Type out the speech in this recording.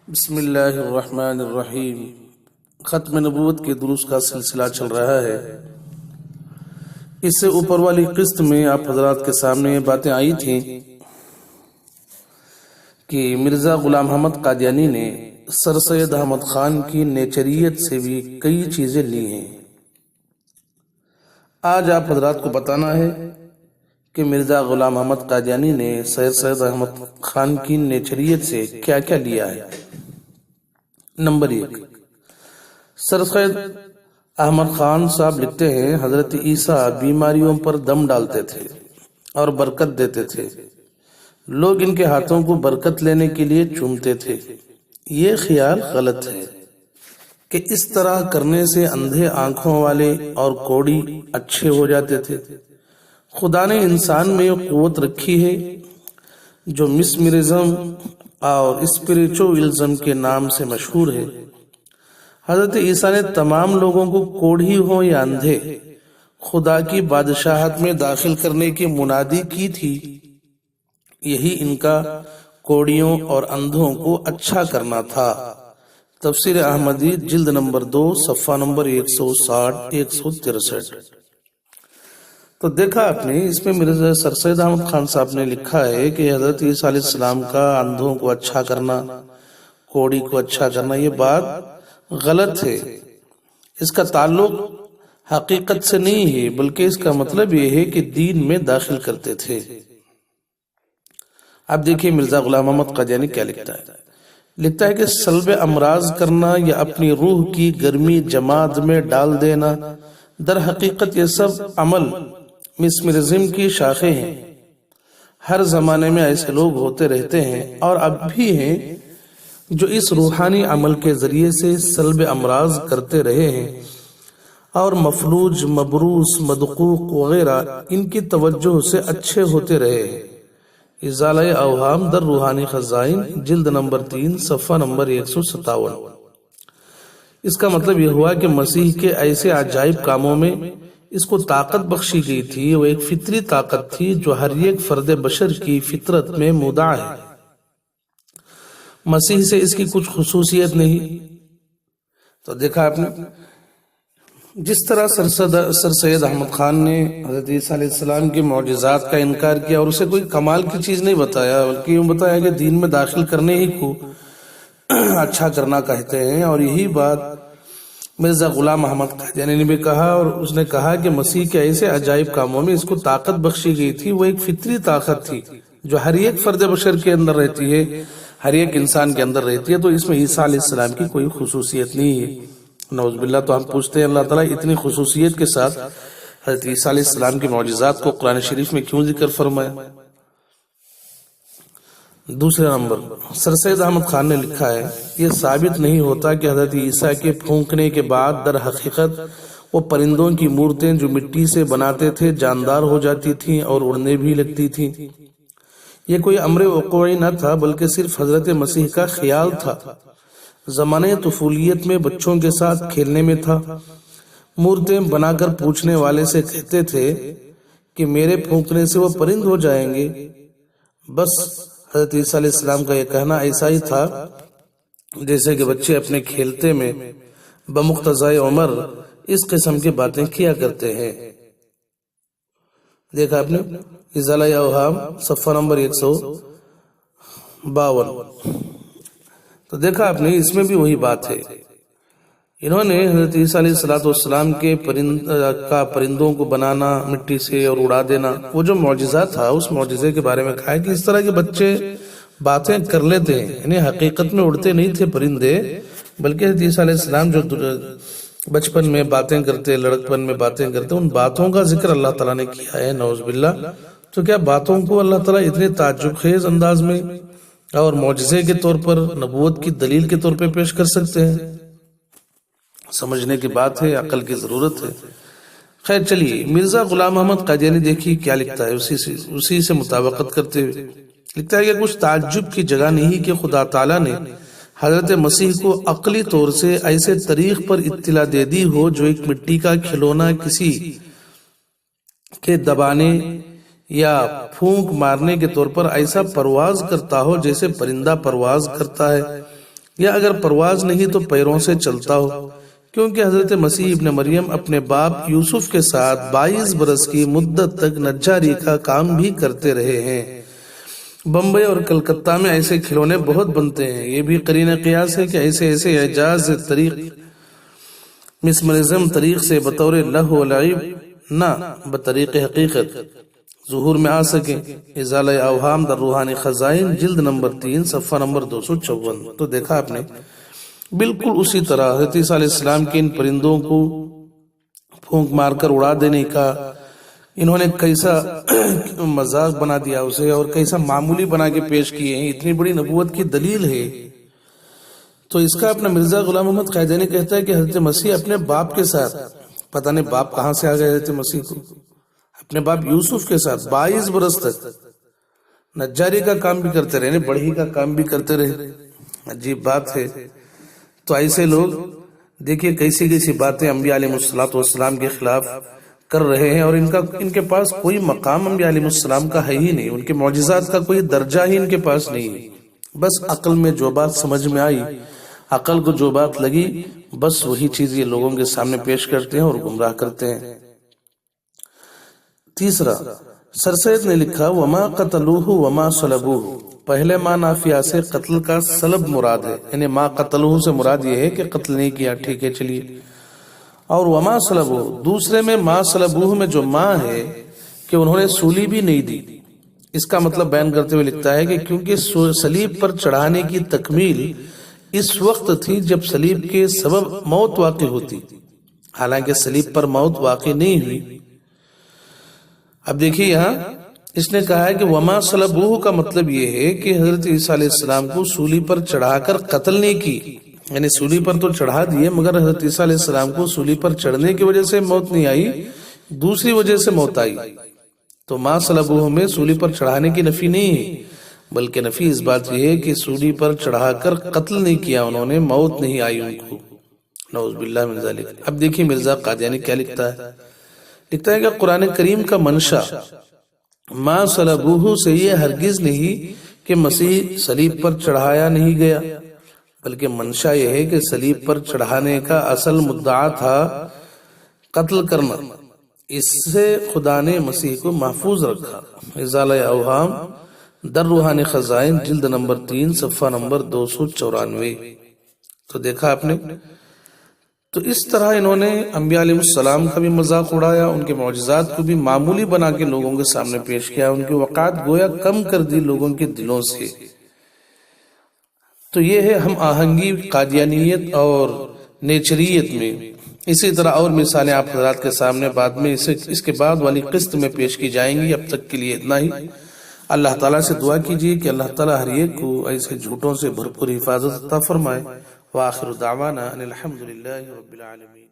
بسم اللہ الرحمن الرحیم۔ ختم نبوت کے دروس کا سلسلہ چل رہا ہے۔ اس سے اوپر والی قسط میں آپ حضرات کے سامنے یہ باتیں آئی تھیں کہ مرزا غلام احمد قادیانی نے سر سید احمد خان کی نیچریت سے بھی کئی چیزیں لی ہیں۔ آج آپ حضرات کو بتانا ہے کہ مرزا غلام احمد قادیانی نے سید احمد خان کی نیچریت سے کیا کیا لیا ہے۔ نمبر 1، سر سید احمد خان صاحب لکھتے ہیں، حضرت عیسیٰ بیماریوں پر دم ڈالتے تھے اور برکت دیتے تھے۔ لوگ ان کے ہاتھوں کو برکت لینے کے لیے چومتے تھے۔ یہ خیال غلط ہے کہ اس طرح کرنے سے اندھے آنکھوں والے اور کوڑی اچھے ہو جاتے تھے۔ خدا نے انسان میں قوت رکھی ہے جو مسمرزم اور اسپریچوئلزم کے نام سے مشہور ہے۔ حضرت عیسیٰ نے تمام لوگوں کو کوڑھی ہوں یا اندھے خدا کی بادشاہت میں داخل کرنے کی منادی کی تھی۔ یہی ان کا کوڑیوں اور اندھوں کو اچھا کرنا تھا۔ تفسیر احمدی جلد نمبر 2 صفحہ نمبر 160-163۔ تو دیکھا آپ نے، اس میں مرزا سر سید احمد خان صاحب نے لکھا ہے کہ حضرت عیسیٰ علیہ السلام کا اندھوں کو اچھا کرنا، کوڑی کو اچھا کرنا، یہ بات غلط ہے۔ اس کا تعلق حقیقت سے نہیں ہے، بلکہ اس کا مطلب یہ ہے کہ دین میں داخل کرتے تھے۔ اب دیکھیے مرزا غلام احمد قادیانی کیا لکھتا ہے۔ لکھتا ہے کہ سلب امراض کرنا یا اپنی روح کی گرمی جماعت میں ڈال دینا، در حقیقت یہ سب عمل مسمرزم کی شاخیں ہیں۔ ہر زمانے میں ایسے لوگ ہوتے رہتے ہیں اور اب بھی ہیں جو اس روحانی عمل کے ذریعے سے سلب امراض کرتے رہے ہیں اور مفلوج، مبروس، مدقوق وغیرہ ان کی توجہ سے اچھے ہوتے رہے ہیں۔ ازالہ اوہام در روحانی خزائن جلد نمبر 3 صفحہ نمبر 157۔ اس کا مطلب یہ ہوا کہ مسیح کے ایسے عجائب کاموں میں اس کو طاقت بخشی گئی تھی۔ وہ ایک فطری طاقت تھی جو ہر ایک فرد بشر کی فطرت میں مودع ہے۔ مسیح سے اس کی کچھ خصوصیت نہیں۔ تو دیکھا آپ نے، جس طرح سر سید احمد خان نے حضرت عیسیٰ علیہ السلام کے معجزات کا انکار کیا اور اسے کوئی کمال کی چیز نہیں بتایا، بلکہ یوں بتایا کہ دین میں داخل کرنے ہی کو اچھا کرنا کہتے ہیں۔ اور یہی بات مرزا غلام احمد قادیانی نے بھی کہا، اور اس نے کہا کہ مسیح کے ایسے عجائب کاموں میں اس کو طاقت بخشی گئی تھی۔ وہ ایک فطری طاقت تھی جو ہر ایک فرد بشر کے اندر رہتی ہے، ہر ایک انسان کے اندر رہتی ہے۔ تو اس میں عیسیٰ علیہ السلام کی کوئی خصوصیت نہیں ہے، نعوذ باللہ۔ تو ہم پوچھتے ہیں اللہ تعالیٰ اتنی خصوصیت کے ساتھ حضرت عیسیٰ علیہ السلام کے معجزات کو قرآن شریف میں کیوں ذکر فرمایا؟ دوسرا نمبر، سر سید احمد خان نے لکھا ہے، یہ ثابت نہیں ہوتا کہ حضرت عیسیٰ کے پھونکنے کے بعد در حقیقت وہ پرندوں کی مورتیں جو مٹی سے بناتے تھے جاندار ہو جاتی تھیں اور اڑنے بھی لگتی تھیں۔ یہ کوئی امر وقوعی نہ تھا، بلکہ صرف حضرت مسیح کا خیال تھا۔ زمانے طفولیت میں بچوں کے ساتھ کھیلنے میں تھا۔ مورتیں بنا کر پوچھنے والے سے کہتے تھے کہ میرے پھونکنے سے وہ پرند ہو جائیں گے۔ بس حضرت عیسیٰ علیہ السلام کا یہ کہنا ایسا ہی تھا جیسے کہ بچے اپنے کھیلتے میں بمقتضائے عمر اس قسم کی باتیں کیا کرتے ہیں۔ دیکھا آپ نے ازالہ اوہام صفحہ نمبر 152۔ تو دیکھا آپ نے، اس میں بھی وہی بات ہے۔ انہوں نے حضرت عیسیٰ علیہ السلام کے پرندوں کو بنانا مٹی سے اور اڑا دینا، وہ جو معجزہ تھا اس معجزے کے بارے میں کہا ہے کہ اس طرح کے بچے باتیں کر لیتے ہیں، یعنی حقیقت میں اڑتے نہیں تھے پرندے، بلکہ حضرت عیسیٰ علیہ السلام جو بچپن میں باتیں کرتے، لڑکپن میں باتیں کرتے، ان باتوں کا ذکر اللہ تعالیٰ نے کیا ہے، نعوذ باللہ۔ تو کیا باتوں کو اللہ تعالیٰ اتنے تعجب خیز انداز میں اور معجزے کے طور پر، نبوت کی دلیل کے طور پہ پیش کر سکتے ہیں؟ سمجھنے کی بات ہے، عقل کی ضرورت ہے۔ خیر چلیے، مرزا غلام احمد قادیانی دیکھیے کیا لکھتا ہے، اسی سے مطابقت کرتے ہوئے لکھتا ہے کہ کچھ تعجب کی جگہ نہیں کہ خدا تعالیٰ نے حضرت مسیح کو عقلی طور سے ایسے طریق پر اطلاع دے دی ہو جو ایک مٹی کا کھلونا کسی کے دبانے یا پھونک مارنے کے طور پر ایسا پرواز کرتا ہو جیسے پرندہ پرواز کرتا ہے، یا اگر پرواز نہیں تو پیروں سے چلتا ہو، کیونکہ حضرت مسیح ابن مریم اپنے باپ یوسف کے ساتھ 22 برس کی مدت تک نجاری کا کام بھی کرتے رہے ہیں۔ بمبئی اور کلکتہ میں ایسے کھلونے بہت بنتے ہیں۔ یہ بھی قرینہ قیاس ہے کہ ایسے اعجاز طریق مسمرزم طریق سے بطور لہو و لعب نہ بطریق حقیقت ظہور میں آ سکیں۔ ازالہ اوہام در روحانی خزائن جلد نمبر 3 صفحہ نمبر 254۔ تو دیکھا آپ نے بالکل اسی طرح حضرت عیسیٰ علیہ السلام کے ان پرندوں کو پھونک مار کر اڑا دینے کا انہوں نے کیسا مذاق بنا دیا اسے، اور کیسا معمولی بنا کے پیش کیے ہیں۔ اتنی بڑی نبوت کی دلیل ہے۔ تو اس کا اپنا مرزا غلام محمد قادیانی کہتا ہے کہ حضرت مسیح اپنے باپ کے ساتھ، پتہ نہیں باپ کہاں سے آ گئے حضرت مسیح کو، اپنے باپ یوسف کے ساتھ 22 برس تک نجاری کا کام بھی کرتے رہے، بڑھئی کا کام بھی کرتے رہے۔ عجیب بات ہے۔ تو ایسے لوگ دیکھیے کیسی باتیں انبیاء علیہ السلام کے خلاف کر رہے ہیں، اور ان کے پاس کوئی مقام انبیاء علیہ السلام کا ہے ہی نہیں، ان کے معجزات کا کوئی درجہ ہی ان کے پاس نہیں ہے۔ بس عقل میں جو بات سمجھ میں آئی، عقل کو جو بات لگی، بس وہی چیز یہ لوگوں کے سامنے پیش کرتے ہیں اور گمراہ کرتے ہیں۔ تیسرا، سر سید نے لکھا وما قتلوہ وما صلبوہ۔ پہلے ما نافیہ سے قتل کا صلب مراد ہے، یعنی ما قتلوہ سے مراد یہ ہے کہ قتل نہیں کیا، ٹھیک ہے چلیے، اور وما صلبوہ دوسرے میں ما صلبوہ میں جو ما ہے کہ انہوں نے سولی بھی نہیں دی۔ اس کا مطلب بیان کرتے ہوئے لکھتا ہے کہ کیونکہ صلیب پر چڑھانے کی تکمیل اس وقت تھی جب صلیب کے سبب موت واقع ہوتی، حالانکہ صلیب پر موت واقع نہیں ہوئی۔ اب دیکھیے یہاں اس نے کہا ہے کہ وما صلبوہ کا مطلب یہ ہے کہ حضرت عیسیٰ علیہ السلام کو سولی پر چڑھا کر قتل نہیں کی، یعنی سولی پر تو چڑھا دیے مگر حضرت عیسیٰ علیہ السلام کو سولی پر چڑھنے کی وجہ سے موت نہیں آئی، دوسری وجہ سے موت آئی۔ تو ما صلبوہ میں سولی پر چڑھانے کی نفی نہیں ہے، بلکہ نفی اس بات یہ ہے کہ سولی پر چڑھا کر قتل نہیں کیا انہوں نے، موت نہیں آئی ان کو، نعوذ باللہ من ذالک۔ اب دیکھیے مرزا قادیانی کیا لکھتا ہے، لکھتا ہے کہ قرآن کریم کا منشا ما صلبوہ سے یہ ہرگز نہیں کہ مسیح صلیب پر چڑھایا نہیں گیا، بلکہ منشا یہ ہے کہ صلیب پر چڑھانے کا اصل مدعا تھا قتل کرنا، اس سے خدا نے مسیح کو محفوظ رکھا۔ ازالہ اوہام در روحانی خزائن جلد نمبر 3 صفحہ نمبر 294۔ تو دیکھا آپ نے، تو اس طرح انہوں نے انبیاء علیہ السلام کا بھی مذاق اڑایا، ان کے معجزات کو بھی معمولی بنا کے لوگوں کے سامنے پیش کیا، ان کی وقعت گویا کم کر دی لوگوں کے دلوں سے۔ تو یہ ہے ہم آہنگی قادیانیت اور نیچریت میں۔ اسی طرح اور مثالیں آپ حضرات کے سامنے بعد میں اس کے بعد والی قسط میں پیش کی جائیں گی۔ اب تک کے لیے اتنا ہی۔ اللہ تعالیٰ سے دعا کیجیے کہ اللہ تعالیٰ ہر ایک کو ایسے جھوٹوں سے بھرپور حفاظت عطا فرمائے۔ وآخر دعوانا ان الحمد للہ رب العالمین۔